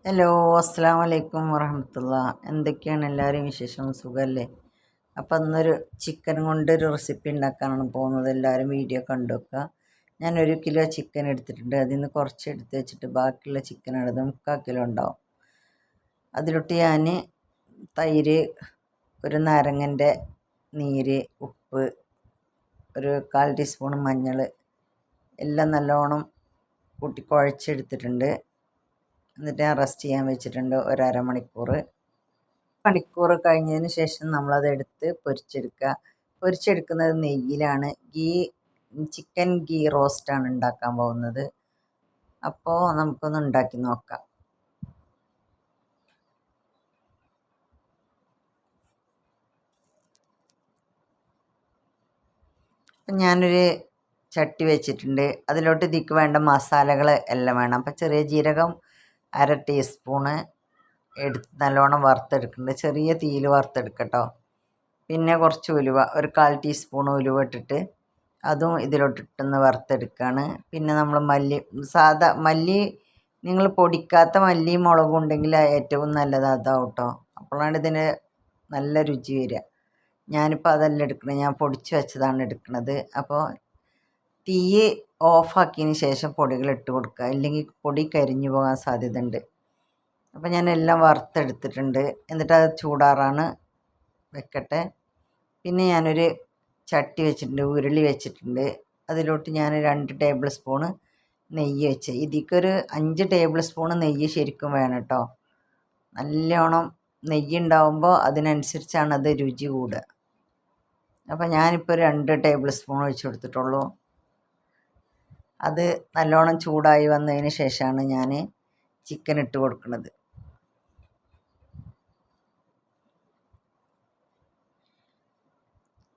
Hello, അസ്സാം വലൈക്കും വറഹമത്തുള്ള. എന്തൊക്കെയാണ് എല്ലാവരും വിശേഷം? സുഖമല്ലേ? അപ്പം ഇന്നൊരു ചിക്കൻ കൊണ്ടൊരു റെസിപ്പി ഉണ്ടാക്കാനാണ് പോകുന്നത്. എല്ലാവരും വീഡിയോ കണ്ടു വെക്കുക. ഞാൻ 1 കിലോ ചിക്കൻ എടുത്തിട്ടുണ്ട്. അതിൽ നിന്ന് കുറച്ച് എടുത്ത് വെച്ചിട്ട് ബാക്കിയുള്ള ചിക്കൻ എടുത്ത് 3/4 കിലോ ഉണ്ടാവും. അതിലോട്ട് ഞാൻ തൈര്, ഒരു നാരങ്ങൻ്റെ നീര്, ഉപ്പ്, ഒരു 1/4 ടീസ്പൂൺ മഞ്ഞൾ എല്ലാം നല്ലോണം കൂട്ടി കുഴച്ചെടുത്തിട്ടുണ്ട്. എന്നിട്ട് ഞാൻ റെസ്റ്റ് ചെയ്യാൻ വെച്ചിട്ടുണ്ട് 1/2 മണിക്കൂർ കഴിഞ്ഞതിന് ശേഷം നമ്മളത് എടുത്ത് പൊരിച്ചെടുക്കുക. പൊരിച്ചെടുക്കുന്നത് നെയ്യിലാണ്. ചിക്കൻ ഗീ റോസ്റ്റാണ് ഉണ്ടാക്കാൻ പോകുന്നത്. അപ്പോൾ നമുക്കൊന്ന് ഉണ്ടാക്കി നോക്കാം. അപ്പം ഞാനൊരു ചട്ടി വെച്ചിട്ടുണ്ട്. അതിലോട്ട് ഇതിക്ക് വേണ്ട മസാലകൾ എല്ലാം വേണം. അപ്പം ചെറിയ ജീരകം 1/2 ടീസ്പൂണ് എടുത്ത് നല്ലോണം വറുത്തെടുക്കുന്നുണ്ട്. ചെറിയ തീയിൽ വറുത്തെടുക്കട്ടോ. പിന്നെ കുറച്ച് ഉലുവ, ഒരു 1/4 ടീസ്പൂൺ ഉലുവ ഇട്ടിട്ട് അതും ഇതിലോട്ടിട്ടൊന്ന് വറുത്തെടുക്കുകയാണ്. പിന്നെ നമ്മൾ സാദാ മല്ലി, നിങ്ങൾ പൊടിക്കാത്ത മല്ലിയും മുളകും ഉണ്ടെങ്കിൽ ഏറ്റവും നല്ലത് അതാവും കേട്ടോ. അപ്പോഴാണ് ഇതിന് നല്ല രുചി വരിക. ഞാനിപ്പോൾ അതല്ല എടുക്കുന്നത്, ഞാൻ പൊടിച്ച് വെച്ചതാണ് എടുക്കുന്നത്. അപ്പോൾ തീ ഓഫാക്കിയതിന് ശേഷം പൊടികൾ ഇട്ട് കൊടുക്കുക, ഇല്ലെങ്കിൽ പൊടി കരിഞ്ഞു പോകാൻ സാധ്യതയുണ്ട്. അപ്പോൾ ഞാൻ എല്ലാം വറുത്തെടുത്തിട്ടുണ്ട്. എന്നിട്ട് അത് ചൂടാറാണ് വെക്കട്ടെ. പിന്നെ ഞാനൊരു ചട്ടി വെച്ചിട്ടുണ്ട്, ഉരുളി വെച്ചിട്ടുണ്ട്. അതിലോട്ട് ഞാൻ 2 ടേബിൾ സ്പൂണ് നെയ്യ് വെച്ച്, ഇതിക്കൊരു 5 ടേബിൾ സ്പൂണ് നെയ്യ് ശരിക്കും വേണം കേട്ടോ. നല്ലോണം നെയ്യ് ഉണ്ടാവുമ്പോൾ അതിനനുസരിച്ചാണ് അത് രുചി കൂടുക. അപ്പോൾ ഞാനിപ്പോൾ 2 ടേബിൾ സ്പൂൺ ഒഴിച്ച് കൊടുത്തിട്ടുള്ളൂ. അത് നല്ലോണം ചൂടായി വന്നതിന് ശേഷമാണ് ഞാൻ ചിക്കൻ ഇട്ട് കൊടുക്കുന്നത്.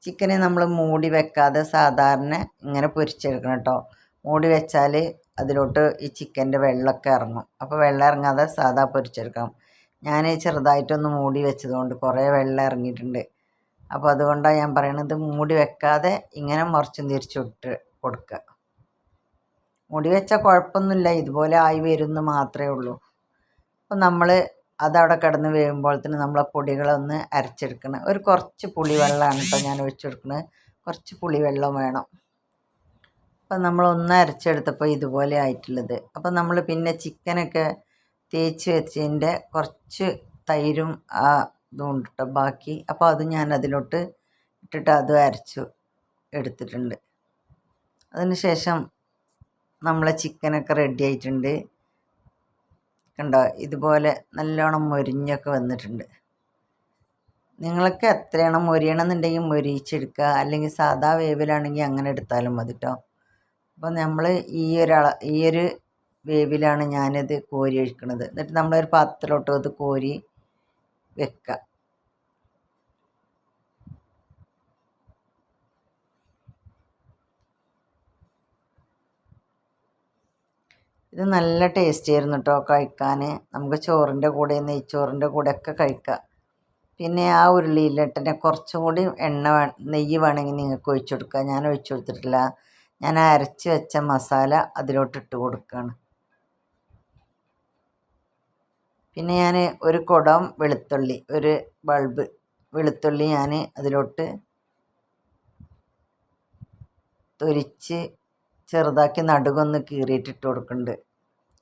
ചിക്കനെ നമ്മൾ മൂടി വെക്കാതെ സാധാരണ ഇങ്ങനെ പൊരിച്ചെടുക്കണം കേട്ടോ. മൂടി വെച്ചാൽ അതിലോട്ട് ഈ ചിക്കൻ്റെ വെള്ളമൊക്കെ ഇറങ്ങും. അപ്പോൾ വെള്ളം ഇറങ്ങാതെ സാധാ പൊരിച്ചെടുക്കണം. ഞാൻ ചെറുതായിട്ടൊന്ന് മൂടി വെച്ചതുകൊണ്ട് കുറേ വെള്ളം ഇറങ്ങിയിട്ടുണ്ട്. അപ്പോൾ അതുകൊണ്ടാണ് ഞാൻ പറയണത്, മൂടി വെക്കാതെ ഇങ്ങനെ മറിച്ചും തിരിച്ചിട്ട് കൊടുക്കുക. മൂടി വെച്ചാൽ കുഴപ്പമൊന്നുമില്ല, ഇതുപോലെ ആയി വരുമെന്ന് മാത്രമേ ഉള്ളൂ. അപ്പോൾ നമ്മൾ അതവിടെ കിടന്ന് വേകുമ്പോഴത്തേന് നമ്മളെ പൊടികളൊന്ന് അരച്ചെടുക്കണം. ഒരു കുറച്ച് പുളിവെള്ളമാണ് കേട്ടോ ഞാൻ ഒഴിച്ചെടുക്കുന്നത്. കുറച്ച് പുളിവെള്ളം വേണം. അപ്പം നമ്മളൊന്ന് അരച്ചെടുത്തപ്പോൾ ഇതുപോലെ ആയിട്ടുള്ളത്. അപ്പം നമ്മൾ പിന്നെ ചിക്കനൊക്കെ തേച്ച് വെച്ചതിൻ്റെ കുറച്ച് തൈരും ഇതും ഉണ്ട് കേട്ടോ ബാക്കി. അപ്പോൾ അത് ഞാൻ അതിലോട്ട് ഇട്ടിട്ട് അത് അരച്ചു എടുത്തിട്ടുണ്ട്. അതിന് ശേഷം നമ്മളെ ചിക്കനൊക്കെ റെഡി ആയിട്ടുണ്ട്. കണ്ടോ, ഇതുപോലെ നല്ലോണം മൊരിഞ്ഞൊക്കെ വന്നിട്ടുണ്ട്. നിങ്ങൾക്ക് എത്രയാണ് മൊരിയണമെന്നുണ്ടെങ്കിൽ മൊരിയിച്ചെടുക്കുക, അല്ലെങ്കിൽ സാധാ വേവിലാണെങ്കിൽ അങ്ങനെ എടുത്താലും മതി കേട്ടോ. അപ്പോൾ നമ്മൾ ഈ ഒരു വേവിലാണ് ഞാനിത് കോരി ഒഴിക്കുന്നത്. എന്നിട്ട് നമ്മളൊരു പാത്രത്തിലോട്ട് അത് കോരി വെക്കുക. ഇത് നല്ല ടേസ്റ്റ് ആയിരുന്നു കേട്ടോ കഴിക്കാൻ. നമുക്ക് ചോറിൻ്റെ കൂടെ, നെയ്ച്ചോറിൻ്റെ കൂടെ ഒക്കെ കഴിക്കാം. പിന്നെ ആ ഉരുളിയിലിട്ട് തന്നെ കുറച്ചും കൂടി നെയ്യ് വേണമെങ്കിൽ നിങ്ങൾക്ക് ഒഴിച്ചു കൊടുക്കുക. ഞാൻ ഒഴിച്ചു കൊടുത്തിട്ടില്ല. ഞാൻ അരച്ച് വെച്ച മസാല അതിലോട്ടിട്ട് കൊടുക്കുകയാണ്. പിന്നെ ഞാൻ ഒരു കുടം വെളുത്തുള്ളി, ഒരു ബൾബ് വെളുത്തുള്ളി ഞാൻ അതിലോട്ട് തൊലിച്ച് ചെറുതാക്കി നടുകൊന്ന് കീറിയിട്ടിട്ട് കൊടുക്കുന്നുണ്ട്.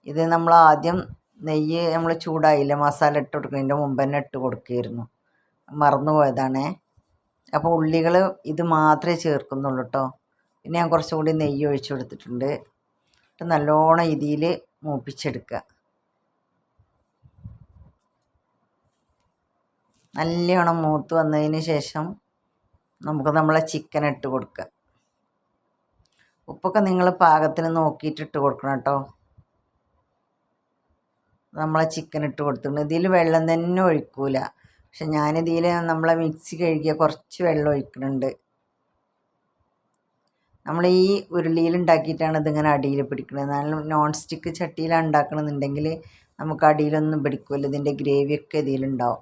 ഇത് നമ്മൾ ആദ്യം നെയ്യ് നമ്മൾ ചൂടായില്ല, മസാല ഇട്ട് കൊടുക്കുന്നതിൻ്റെ മുമ്പ് തന്നെ ഇട്ട് കൊടുക്കുകയായിരുന്നു, മറന്നു പോയതാണേ. അപ്പോൾ ഉള്ളികൾ ഇത് മാത്രമേ ചേർക്കുന്നുള്ളൂ കേട്ടോ. പിന്നെ ഞാൻ കുറച്ചും കൂടി നെയ്യ് ഒഴിച്ചു കൊടുത്തിട്ടുണ്ട്. നല്ലോണം ഇതിൽ മൂപ്പിച്ചെടുക്കുക. നല്ലോണം മൂത്ത് വന്നതിന് ശേഷം നമുക്ക് നമ്മളെ ചിക്കൻ ഇട്ട് കൊടുക്കുക. ഉപ്പൊക്കെ നിങ്ങൾ പാകത്തിന് നോക്കിയിട്ട് ഇട്ട് കൊടുക്കണം കേട്ടോ. നമ്മളെ ചിക്കൻ ഇട്ട് കൊടുത്തിട്ടുണ്ട്. ഇതിൽ വെള്ളം തന്നെ ഒഴിക്കൂല. പക്ഷെ ഞാനിതിൽ നമ്മളെ മിക്സി കഴുകിയ കുറച്ച് വെള്ളം ഒഴിക്കുന്നുണ്ട്. നമ്മൾ ഈ ഉരുളിയിൽ ഉണ്ടാക്കിയിട്ടാണ് ഇതിങ്ങനെ അടിയിൽ പിടിക്കുന്നത്. നല്ല നോൺ സ്റ്റിക്ക് ചട്ടിയിലാണ് ഉണ്ടാക്കണമെന്നുണ്ടെങ്കിൽ നമുക്ക് അടിയിലൊന്നും പിടിക്കില്ല. ഇതിൻ്റെ ഗ്രേവിയൊക്കെ ഇതിലുണ്ടാവും.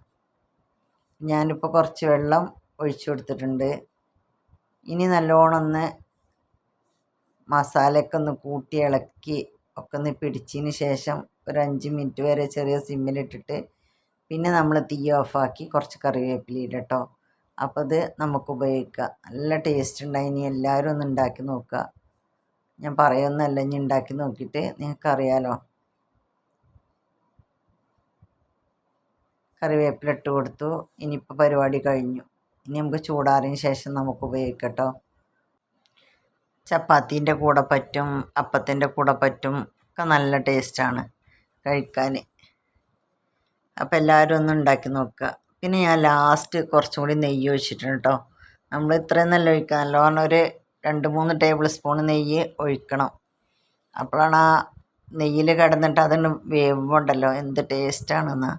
ഞാനിപ്പോൾ കുറച്ച് വെള്ളം ഒഴിച്ചു കൊടുത്തിട്ടുണ്ട്. ഇനി നല്ലോണം ഒന്ന് മസാലയൊക്കെ ഒന്ന് കൂട്ടി ഇളക്കി ഒക്കെ ഒന്ന് പിടിച്ചതിന് ശേഷം ഒരു 5 മിനിറ്റ് വരെ ചെറിയ സിമ്മിലിട്ടിട്ട് പിന്നെ നമ്മൾ തീ ഓഫാക്കി കുറച്ച് കറിവേപ്പില ഇടട്ടോ. അപ്പോൾ ഇത് നമുക്ക് ഉപയോഗിക്കാം. നല്ല ടേസ്റ്റ് ഉണ്ടായി. ഇനി എല്ലാവരും ഒന്ന് ഉണ്ടാക്കി നോക്കുക. ഞാൻ പറയുന്നല്ല, ഇനി ഉണ്ടാക്കി നോക്കിയിട്ട് നിങ്ങൾക്കറിയാലോ. കറിവേപ്പില ഇട്ട് കൊടുത്തു. ഇനിയിപ്പോൾ പരിപാടി കഴിഞ്ഞു. ഇനി നമുക്ക് ചൂടാറിന് ശേഷം നമുക്ക് ഉപയോഗിക്കട്ടോ. ചപ്പാത്തീൻ്റെ കൂടെ പറ്റും, അപ്പത്തിൻ്റെ കൂടെ പറ്റും, ഒക്കെ നല്ല ടേസ്റ്റാണ് കഴിക്കാൻ. അപ്പോൾ എല്ലാവരും ഒന്ന് ഉണ്ടാക്കി നോക്കുക. പിന്നെ ഞാൻ ലാസ്റ്റ് കുറച്ചും കൂടി നെയ്യ് ഒഴിച്ചിട്ടുണ്ട് കേട്ടോ. നമ്മൾ ഇത്രയും നല്ല ഒഴിക്കുക, നല്ലോണം ഒരു 2-3 ടേബിൾ സ്പൂൺ നെയ്യ് ഒഴിക്കണം. അപ്പോഴാണ് ആ നെയ്യിൽ കിടന്നിട്ട് അതുകൊണ്ട് വേവുണ്ടല്ലോ എന്ത് ടേസ്റ്റാണെന്ന്.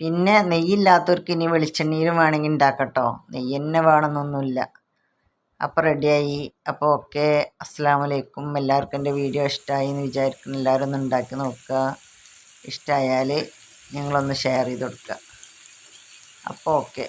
പിന്നെ നെയ്യില്ലാത്തവർക്ക് ഇനി വെളിച്ചെണ്ണയിലും വേണമെങ്കിൽ ഉണ്ടാക്കട്ടോ. നെയ്യ് തന്നെ വേണമെന്നൊന്നുമില്ല. അപ്പോൾ റെഡിയായി. അപ്പോൾ ഓക്കെ, അസ്സലാമു അലൈക്കും. എല്ലാവർക്കും എൻ്റെ വീഡിയോ ഇഷ്ടമായി എന്ന് വിചാരിക്കുന്നു. എല്ലാവരും ഒന്ന് ഉണ്ടാക്കി നോക്കുക. ഇഷ്ടമായാൽ നിങ്ങളൊന്ന് ഷെയർ ചെയ്ത് കൊടുക്കുക. അപ്പോൾ ഓക്കെ.